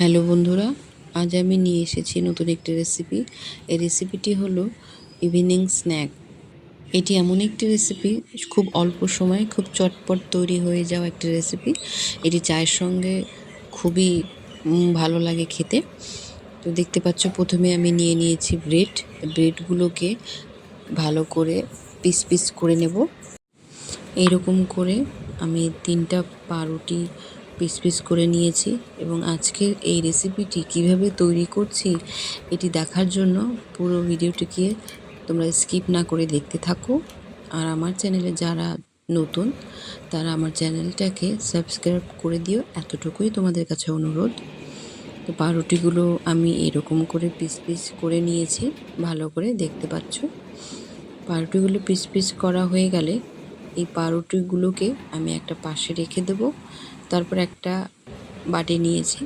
Hello বন্ধুরা, আজ আমি নিয়ে এসেছি নতুন একটি রেসিপি। এই রেসিপিটি হলো ইভিনিং স্ন্যাক। এটি এমন একটি রেসিপি, খুব অল্প সময়ে খুব চটপট তৈরি হয়ে যাওয়া একটি রেসিপি। এটি চায়ের সঙ্গে খুবই ভালো লাগে খেতে। তো দেখতে পাচ্ছ, প্রথমে আমি নিয়ে নিয়েছি ব্রেডগুলোকে ভালো করে পিস পিস করে নেব। এইরকম করে আমি 3টা পাউরুটি পিস পিস করে নিয়েছি এবং আজকের এই রেসিপিটি কিভাবে তৈরি করছি এটি দেখার জন্য পুরো ভিডিওটিকে তোমরা স্কিপ না করে দেখতে থাকো। আর আমার চ্যানেলে যারা নতুন তারা আমার চ্যানেলটাকে সাবস্ক্রাইব করে দিও, এতটুকুই তোমাদের কাছে অনুরোধ। তো পাউরুটিগুলো আমি এরকম করে পিস পিস করে নিয়েছি, ভালো করে দেখতে পাচ্ছ। পাউরুটিগুলো পিস পিস করা হয়ে গেলে এই পাউরুটিগুলোকে আমি একটা পাশে রেখে দেব। তারপর একটা বাটি নিয়েছি,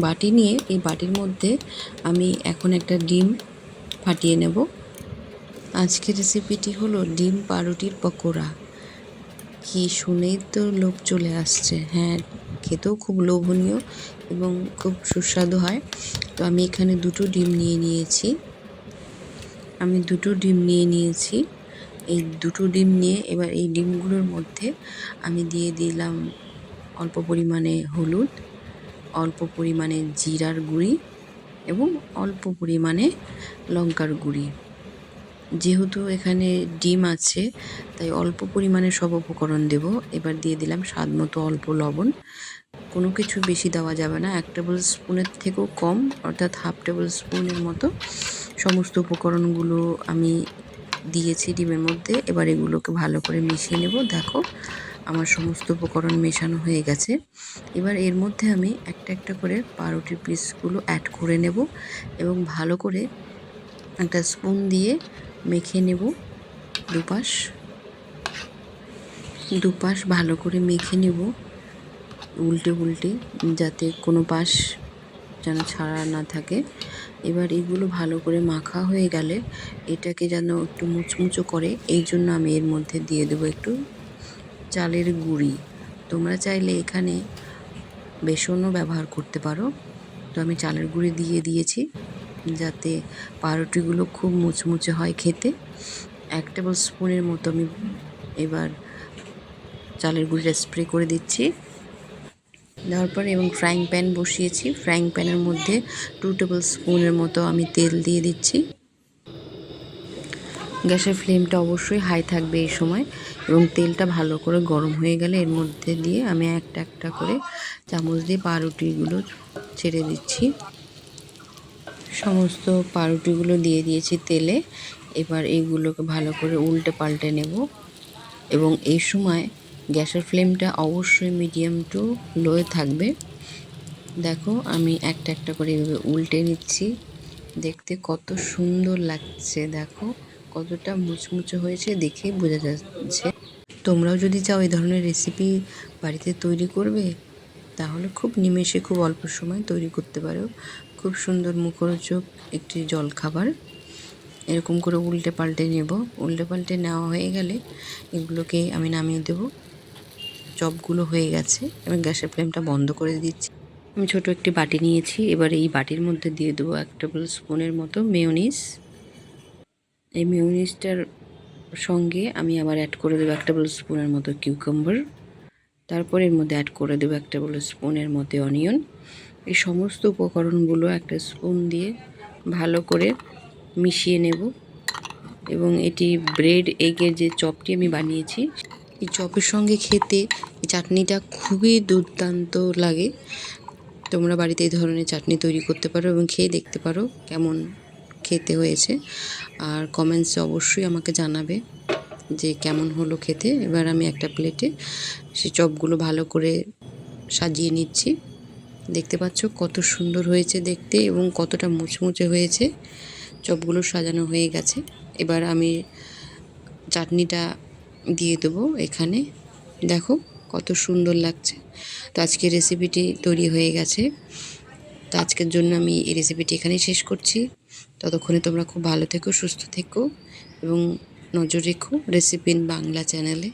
বাটি নিয়ে এই বাটির মধ্যে আমি এখন একটা ডিম ফাটিয়ে নেব। আজকের রেসিপিটি হলো ডিম পাউরুটির পকোড়া। কি শুনেই তো লোভ চলে আসছে। হ্যাঁ, খেতেও খুব লোভনীয় এবং খুব সুস্বাদু হয়। তো আমি এখানে দুটো ডিম নিয়ে নিয়েছি। এই দুটো ডিম নিয়ে এবার এই ডিমগুলোর মধ্যে আমি দিয়ে দিলাম অল্প পরিমাণে হলুদ, অল্প পরিমাণে জিরার গুঁড়ি এবং অল্প পরিমাণে লঙ্কার গুঁড়ি। যেহেতু এখানে ডিম আছে তাই অল্প পরিমাণে সব উপকরণ দেব। এবার দিয়ে দিলাম স্বাদ মতো অল্প লবণ। কোনো কিছু বেশি দেওয়া যাবে না, 1 টেবিল স্পুনের থেকেও কম, অর্থাৎ হাফ টেবিল স্পুনের মতো সমস্ত উপকরণগুলো আমি দিয়েছি ডিমের মধ্যে। এবার এগুলোকে ভালো করে মিশিয়ে নেব। দেখো, আমার সমস্ত উপকরণ মেশানো হয়ে গেছে। এবার এর মধ্যে আমি একটা একটা করে পাউরুটির পিসগুলো অ্যাড করে নেব এবং ভালো করে একটা স্পুন দিয়ে মেখে নেব। দুপাশ ভালো করে মেখে নেব, উল্টে যাতে কোনো পাশ যেন ছাড়া না থাকে। এবার এগুলো ভালো করে মাখা হয়ে গেলে এটাকে যেন একটু মুচমুচো করে, এই জন্য আমি এর মধ্যে দিয়ে দেবো একটু চালের গুঁড়ি। তোমরা চাইলে এখানে বেসনও ব্যবহার করতে পারো। তো আমি চালের গুঁড়ি দিয়ে দিয়েছি যাতে পাউরুটিগুলো খুব মুচমুচে হয় খেতে। 1 টেবিল স্পুনের মতো আমি এবার চালের গুঁড়িটা স্প্রে করে দিচ্ছি। দেওয়ার পর এবং ফ্রাইং প্যান বসিয়েছি, ফ্রাইং প্যানের মধ্যে 2 টেবিল স্পুনের মতো আমি তেল দিয়ে দিচ্ছি। গ্যাসের ফ্লেমটা অবশ্যই হাই থাকবে এই সময় এবং তেলটা ভালো করে গরম হয়ে গেলে এর মধ্যে দিয়ে আমি একটা একটা করে চামচ দিয়ে পাউরুটিগুলো ছেড়ে দিচ্ছি। সমস্ত পাউরুটিগুলো দিয়ে দিয়েছি তেলে। এবার এইগুলোকে ভালো করে উল্টে পাল্টে নেব এবং এই সময় গ্যাসের ফ্লেমটা অবশ্যই মিডিয়াম টু লোয়ে থাকবে। দেখো, আমি একটা একটা করে এভাবে উল্টে নিচ্ছি। দেখতে কত সুন্দর লাগছে, দেখো কতটা মুচমুচে হয়েছে, দেখেই বোঝা যাচ্ছে। তোমরাও যদি চাও এই ধরনের রেসিপি বাড়িতে তৈরি করবে তাহলে খুব নিমেষে খুব অল্প সময় তৈরি করতে পারো। খুব সুন্দর মুখরোচক একটি জলখাবার। এরকম করে উল্টে পাল্টে নেব। উল্টে পাল্টে নেওয়া হয়ে গেলে এগুলোকে আমি নামিয়ে দেব। চপগুলো হয়ে গেছে এবং গ্যাসের ফ্লেমটা বন্ধ করে দিচ্ছি। আমি ছোট একটি বাটি নিয়েছি, এবার এই বাটির মধ্যে দিয়ে দেবো 1 টেবিল স্পুনের মতো মেয়োনিজ। এই মেয়োনিজটার সঙ্গে আমি আবার অ্যাড করে দেবো 1 টেবিল স্পুনের মতো কিউকাম্বার। তারপর এর মধ্যে অ্যাড করে দেবো 1 টেবিল স্পুনের মতো অনিয়ন। এই সমস্ত উপকরণগুলো একটা স্পুন দিয়ে ভালো করে মিশিয়ে নেব এবং এটি ব্রেড এগের যে চপটি আমি বানিয়েছি এই চপের সঙ্গে খেতে এই চাটনিটা খুবই দুর্দান্ত লাগে। তোমরা বাড়িতে এই ধরনের চাটনি তৈরি করতে পারো এবং খেয়ে দেখতে পারো কেমন খেতে হয়েছে। আর কমেন্টসে অবশ্যই আমাকে জানাবে যে কেমন হলো খেতে। এবার আমি একটা প্লেটে সেই চপগুলো ভালো করে সাজিয়ে নিচ্ছি। দেখতে পাচ্ছ কত সুন্দর হয়েছে দেখতে এবং কতটা মুচমুচে হয়েছে। চপগুলো সাজানো হয়ে গেছে। এবার আমি চাটনিটা দিয়ে দেবো এখানে। দেখো কত সুন্দর লাগছে। তো আজকের রেসিপিটি তৈরি হয়ে গেছে। তো আজকের জন্য আমি এই রেসিপিটি এখানেই শেষ করছি। ততক্ষণে তোমরা খুব ভালো থেকো, সুস্থ থেকো এবং নজর রেখো রেসিপি ইন বাংলা চ্যানেলে।